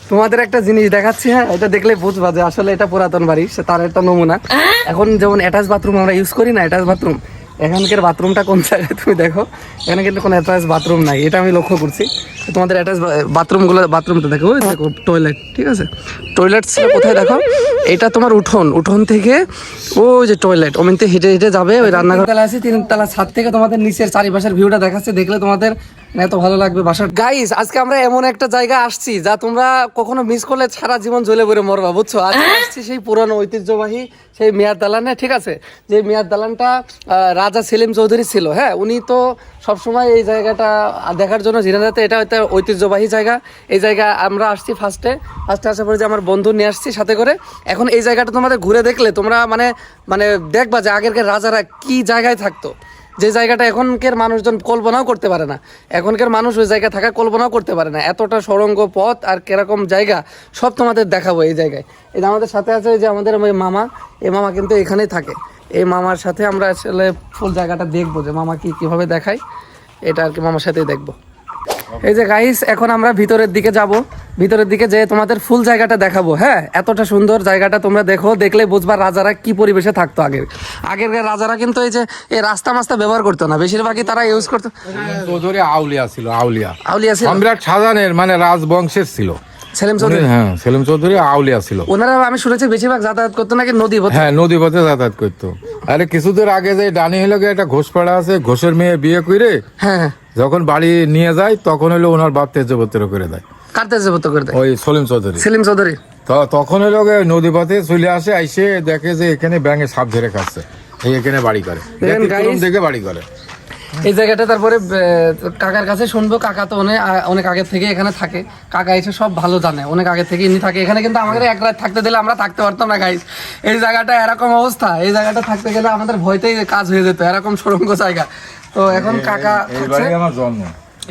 তোমাদের একটা জিনিস দেখাচ্ছি, হ্যাঁ এটা দেখলে বুঝবা যে আসলে এটা পুরাতন বাড়ি, তার একটা নমুনা। এখন যেমন অ্যাটাচ বাথরুম আমরা ইউজ করি না, অ্যাটাচ বাথরুম, এখানকার বাথরুমটা কোন জায়গায় তুমি দেখো, এখানে কিন্তু কোনো অ্যাটাচ বাথরুম নাই, এটা আমি লক্ষ্য করছি। তোমাদের অ্যাটাচ বাথরুমটা দেখো, ওই দেখো টয়লেট, ঠিক আছে, টয়লেট ছিল কোথায় দেখো, এটা তোমার উঠোন থেকে ওই যে টয়লেট, ওমিনতে হেঁটে হেঁটে যাবে ওই রান্নাঘর। তালা আছে 3 তলা ছাদ থেকে তোমাদের নিচের চারিপাশের ভিউটা দেখাচ্ছে, দেখলে তোমাদের এত ভালো লাগবে বাসার। গাইস আজকে আমরা এমন একটা জায়গা আসছি যা তোমরা কখনো মিস করলে সারা জীবন জ্বলে পড়ে মরবা, বুঝছো। আজকে আসছি সেই পুরানো ঐতিহ্যবাহী সেই মেয়ার দালানে, ঠিক আছে, যে মেয়ার দালানটা রাজা সেলিম চৌধুরী ছিল। হ্যাঁ, উনি তো সবসময় এই জায়গাটা দেখার জন্য ঝিনাইদহে, এটা একটা ঐতিহ্যবাহী জায়গা। এই জায়গা আমরা আসছি ফার্স্টে আসার পরে যে আমার বন্ধু নিয়ে আসছি সাথে করে। এখন এই জায়গাটা তোমাদের ঘুরে দেখলে তোমরা মানে দেখবা যে আগেরকার রাজারা কি জায়গায় থাকতো, যে জায়গাটা এখনকার মানুষজন কল্পনাও করতে পারে না। এখনকার মানুষ ওই জায়গায় থাকা কল্পনাও করতে পারে না। এতটা সরঙ্গ পথ আর কিরকম জায়গা সব তোমাদের দেখাবো এই জায়গায়। এই যে আমাদের সাথে আছে যে আমাদের মামা, এই মামা কিন্তু এখানেই থাকে। এই মামার সাথে আমরা আসলে ফুল জায়গাটা দেখবো যে মামা কিভাবে দেখায়, এটা আর কি মামার সাথেই দেখবো। এই যে গাইস এখন আমরা ভিতরের দিকে যাব, ভিতরের দিকে যে তোমাদের ফুল জায়গাটা দেখাবো। হ্যাঁ, এতটা সুন্দর জায়গাটা তোমরা দেখো, দেখলে বুঝবা রাজারা কি পরিবেশে থাকতো। আগের রাজারা কিন্তু এই যে এই রাস্তা মাস্তা ব্যবহার করতো না, বেশিরভাগই তারা ইউজ করতো। চৌধুরী আউলিয়া ছিল, আউলিয়া ছিল, সম্রাট শাহজাহানের মানে রাজবংশের ছিল সেলিম চৌধুরী। হ্যাঁ, সেলিম চৌধুরী আউলিয়া ছিল। ওনারা আমি শুনেছি বেশিরভাগ যাতায়াত করতো নাকি নদী পথে। হ্যাঁ, নদী পথে যাতায়াত করতো। আরে কিছুদিন আগে যে ডানি হলো একটা ঘোষপাড়া আছে, ঘোষের মেয়ে বিয়ে করে হ্যাঁ যখন বাড়ি নিয়ে যায় তখন হলো ওনার বাপ তেজপত্র করে দেয়। কার তেজপত্র করে দেয়? ওই সেলিম চৌধুরী। তখন হলো নদী পথে চলে আসে, আইসে দেখে যে এখানে ব্যাঙে সাপ ধরে খাচ্ছে, এখানে বাড়ি করে, দেখে বাড়ি করে এই জায়গাটা। তারপরে কাকার কাছে শুনবো, কাকা তো অনেক আগে থেকে এখানে থাকে, কাকা এসে সব ভালো জানে, অনেক আগে থেকে ইনি থাকে এখানে। কিন্তু আমাদের এক রাত থাকতে দিলে আমরা থাকতে পারতাম না গাইস। এই জায়গাটা এরকম অবস্থা, এই জায়গাটা থাকতে গেলে আমাদের ভয়তেই কাজ হয়ে যেত, এরকম সুড়ঙ্গ জায়গা। তো এখন কাকা আমার জন্ম,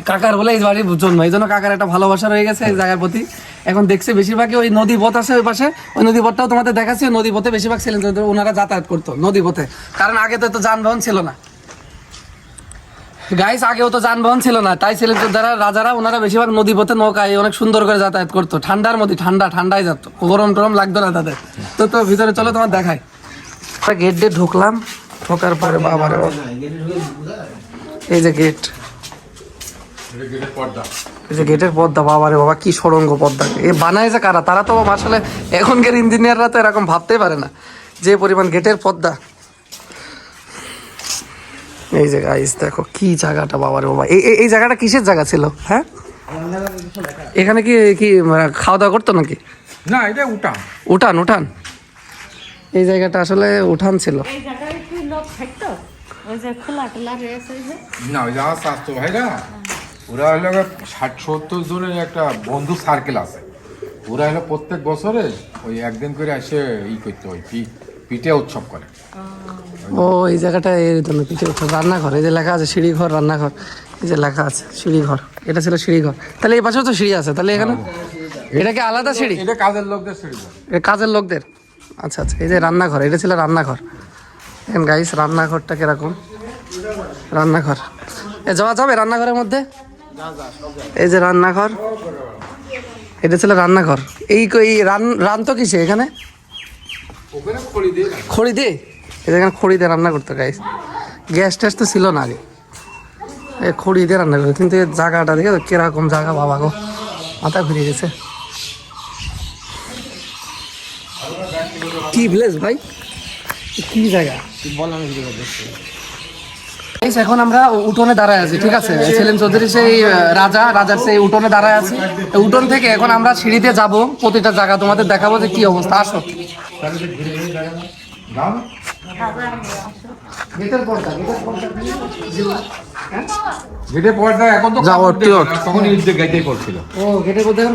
কাকার বলে এই বাড়ির জন্ম, এই জন্য কাকার একটা ভালোবাসা রয়ে গেছে এই জায়গার প্রতি। এখন দেখছে বেশিরভাগই ওই নদী পথ আছে ওই পাশে, ওই নদী পথটাও তোমাদের দেখাচ্ছে। নদী পথে বেশিরভাগ ছিলেন ওনারা যাতায়াত করতো নদী পথে, কারণ আগে তো যানবাহন ছিল না গাইস, আগেও তো যানবাহন ছিল না, তাই ছিলেন যারা রাজারা ওনারা বেশিরভাগ নদী পথে নৌকায় অনেক সুন্দর করে যাতায়াত করতো। ঠান্ডার মধ্যে ঠান্ডায় যেত, গরম টরম লাগতো না তাদের। তো ভিতরে চলো তোমার দেখাই। গেট দিয়ে ঢুকলাম, ঢোকার পরে বাবা এই যে গেট, এই যে গেটের পর্দা, বাবা রে বাবা কি সরঙ্গ পর্দা। এ বানায় যে কারা, তারা তো আসলে এখনকার ইঞ্জিনিয়াররা তো এরকম ভাবতেই পারে না যে পরিমাণ গেটের পর্দা। এই যে গাইস দেখো কি জায়গাটা, বাবা রে বাবা। এই জায়গাটা কিসের জায়গা ছিল? হ্যাঁ, এখানে কি খাওয়া দাওয়া করতো নাকি? না, এটা উঠান। এই জায়গাটা আসলে উঠান ছিল। না, ওই যাওয়া স্বাস্থ্য ভাইরা ওরা হলো 60-70 জনের একটা বন্ধু সার্কেল আছে। ওরা হলো প্রত্যেক বছরে ওই একদিন করে এসে করতে হয়, পিঠে উৎসব করে। ও এই জায়গাটা এর জন্য পিঠে উৎসব। রান্নাঘর, এই যে লেখা আছে সিঁড়িঘর, রান্নাঘর, এই যে লেখা আছে সিঁড়িঘর, এটা ছিল সিঁড়িঘর। তাহলে এই পাশেও তো সিঁড়ি আছে, তাহলে এখানে এটা কি আলাদা সিঁড়ি? এটা কাজের লোকদের সিঁড়ি, এটা কাজের লোকদের। আচ্ছা, এই যে রান্নাঘর, এটা ছিল রান্নাঘর। এখন গাইস রান্নাঘরটা কিরকম, রান্নাঘর যাওয়া যাবে রান্নাঘরের মধ্যে? এই যে রান্নাঘর, এটা ছিল রান্নাঘর। এই রান তো কিসে এখানে? খড়ি দিয়ে, এখানে খড়ি দিয়ে রান্না করতো গাইস। গ্যাস ট্যাস তো ছিল না আগে, খড়ি দিয়ে রান্না করতো। কিন্তু এই জায়গাটা দেখে তো কিরকম জায়গা, বাবা গো মাথা ঘুরে গেছে। কি ভিলেজ ভাই, কি জায়গা বললাম। এখন আমরা উঠোনে দাঁড়ায় আছি, ঠিক আছে। সেলিম চৌধুরী সেই রাজার সেই উঠোনে দাঁড়ায় আছে। উঠোন থেকে এখন আমরা সিঁড়িতে যাব, প্রতিটা জায়গা তোমাদের দেখাবো যে কি অবস্থা। আসো।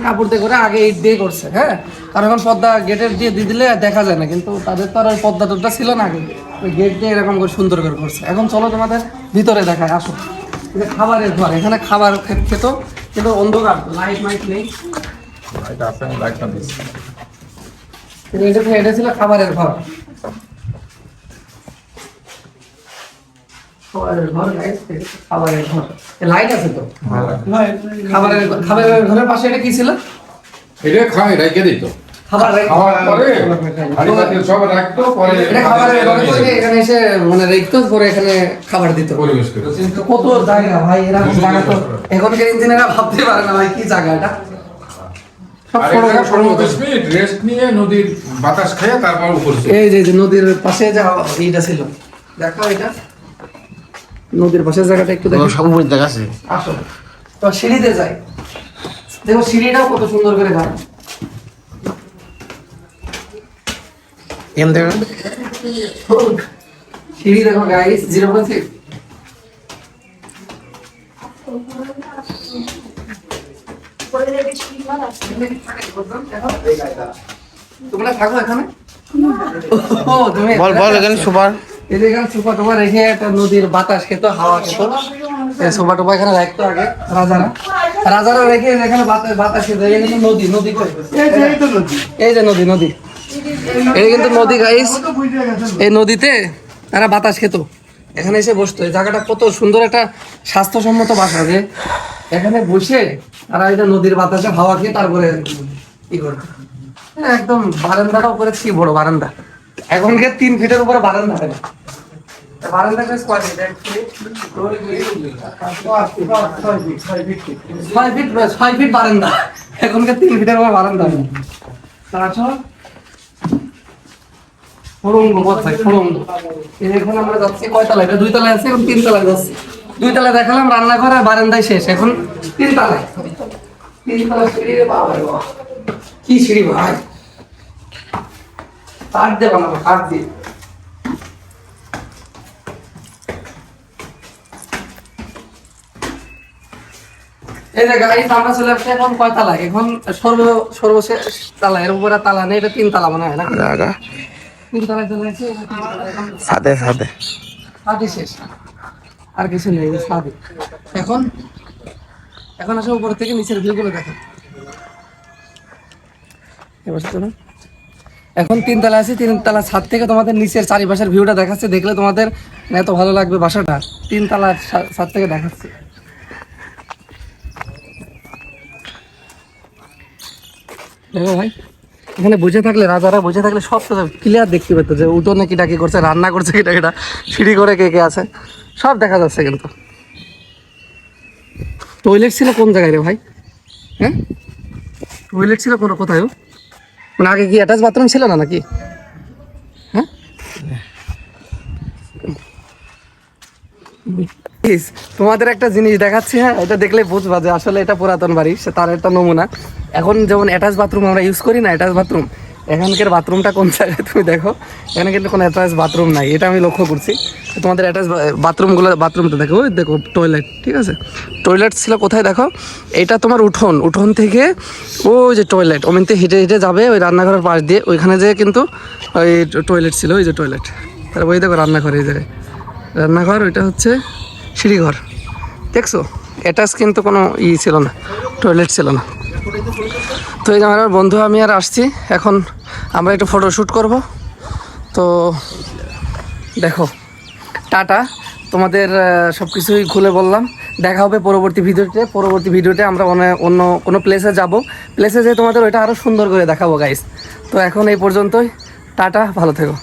কাপড় দিয়ে করে আগে ইট দিয়ে করছে। হ্যাঁ, কারণ এখন পর্দা গেটের দিয়ে দিলে দেখা যায় না, কিন্তু তাদের তো আর ওই পর্দা টর্দা ছিল না আগে, ওই গেট দিয়ে এরকম করে সুন্দর করে করছে। এখন চলো তোমাদের ভিতরে দেখায়, আসো। খাবারের ঘর, এখানে খাবার খেত, কিন্তু অন্ধকার, লাইট মাইট নেই। এটা ছিল খাবারের ঘর। খাবারের ঘর, লাইট আছে তো। খাবারের ঘরের পাশে এটা কি ছিল? এটা খায় রেখে দিত খাবার খাওয়ার পরে হাঁড়ি পাতিল সব রাখতো পরে এটা খাবারের ব্যবস্থা করে এখানে এসে মানে রেখতো পরে এখানে খাবার দিত। পরিবেশ করে কিন্তু কত জায়গা ভাই, এরকম জায়গা তো এখনকার ইঞ্জিনিয়াররা ভাবতে পারে না ভাই, কি জায়গা এটা। সব আর বড় এটা বড় 15 মিনিট রেস্ট নিয়ে নদীর বাতাস খেয়ে তারপর উপরে চলে। এই যে নদীর পাশে যে এইটা ছিল, দেখো এটা নদীর পাশের জায়গাটা একটু দেখো। সব উপরে দেখা আছে। আসো তো সিঁড়িতে যাই, দেখো সিঁড়িটাও কত সুন্দর করে গাড়ি। এম দেখো সিঁড়ি দেখো গাইস, 0.6। তোমরা থাকো এখানে। ও তুমি বল বল এখানে সুপার এই যে এখানে সোফা টোফা রেখে একটা নদীর বাতাস খেতো, হাওয়া খেত। এই সোফা টোফা এখানে রাখতো আগে রাজারা রেখে এখানে বাতাস খেতো। এই কিন্তু নদী, নদী কই? এই যে নদী, নদী এই কিন্তু নদী গাইস। এই নদীতে তারা বাতাস খেত, এখানে এসে বসতো। এই জায়গাটা কত সুন্দর একটা স্বাস্থ্যসম্মত বাসা, যে এখানে বসে তারা এটা নদীর বাতাসে হাওয়া খেয়ে তারপরে কি করতো। একদম বারান্দাটাও করে কি বড় বারান্দা, এখনকার 3 ফিটের উপরে বারান্দা হয় না। বারান্দা বেশ কয় ফিট? 6 ফিট বারান্দা, এখনকার 3 ফিটের উপরে বারান্দা হয় না। তাছাড়া সুড়ঙ্গ পথ হয়, সুড়ঙ্গ। এই এখন আমরা যাচ্ছি কয়তলায়? এটা 2 তলায় আছে, এখন 3 তলায় যাচ্ছি। 2 তলায় দেখালাম রান্নাঘর আর বারান্দায় শেষ, এখন 3 তলায়। 3 তলায় সিঁড়ি রে বাবা রে বাবা, কি সিঁড়ি ভাই! কাঠ দিয়ে বানাবো, কাঠ দিয়ে। এই যে গাড়ি আমরা চলে আসছে এখন কয় তালা? এখন সর্বশেষ তালা, এর উপরে তালা নেই, এটা 3 তালা মনে হয় না? জায়গা 3 তালায় চলে আসছে, সাথে সাথে সাদে শেষ, আর কিছু নেই, সাদে। এখন আসে উপর থেকে নিচের ভিউ গুলো দেখো। এবার চলো, এখন 3 তলা আছে, 3 তলা ছাদ থেকে তোমাদের নিচের চারিপাশের ভিউটা দেখাচ্ছে। দেখলে তোমাদের এত ভালো লাগবে বাসাটা, 3 তলা ছাদ থেকে দেখাচ্ছে। দেখো ভাই, এখানে বসে থাকলে, রাজারা বসে থাকলে সব কিছু ক্লিয়ার দেখতে পেতো, যে উঠোনে কিটা কি করছে, রান্না করছে কিটা কিটা, সিঁড়ি করে কে কে আছে, সব দেখা যাচ্ছে। কিন্তু টয়লেট ছিল কোন জায়গায় রে ভাই? হ্যাঁ, টয়লেট ছিল কোথায়? মানে আগে কি অ্যাটাচ বাথরুম ছিল না নাকি? হ্যাঁ, তোমাদের একটা জিনিস দেখাচ্ছি। হ্যাঁ, এটা দেখলে বুঝবা যে আসলে এটা পুরাতন বাড়ি, সে তার একটা নমুনা। এখন যেমন অ্যাটাচ বাথরুম আমরা ইউজ করি না, অ্যাটাচ বাথরুম, এখানকার বাথরুমটা কোন জায়গায় তুমি দেখো, এখানে কিন্তু কোনো অ্যাটাচ বাথরুম নাই, এটা আমি লক্ষ্য করছি। তোমাদের অ্যাটাচ বাথরুমটা দেখো, ওই দেখো টয়লেট, ঠিক আছে? টয়লেট ছিল কোথায় দেখো, এটা তোমার উঠোন থেকে ওই যে টয়লেট, ওমেনতে হেঁটে হেঁটে যাবে ওই রান্নাঘরের পাশ দিয়ে, ওইখানে যেয়ে কিন্তু ওই টয়লেট ছিল, ওই যে টয়লেট। তারপর ওই দেখো রান্নাঘর, এই জায়গায় রান্নাঘর, ওইটা হচ্ছে সিঁড়িঘর, দেখছো? অ্যাটাচ কিন্তু কোনো ছিল না, টয়লেট ছিল না। তো এই যে আমার বন্ধু আমি আর আসছি, এখন আমরা একটু ফটোশ্যুট করব। তো দেখো, টাটা, তোমাদের সব কিছুই খুলে বললাম। দেখা হবে পরবর্তী ভিডিওতে। আমরা অন্য কোনো প্লেসে যাব, প্লেসে যেয়ে তোমাদের ওইটা আরও সুন্দর করে দেখাবো গাইস। তো এখন এই পর্যন্তই, টাটা, ভালো থেকো।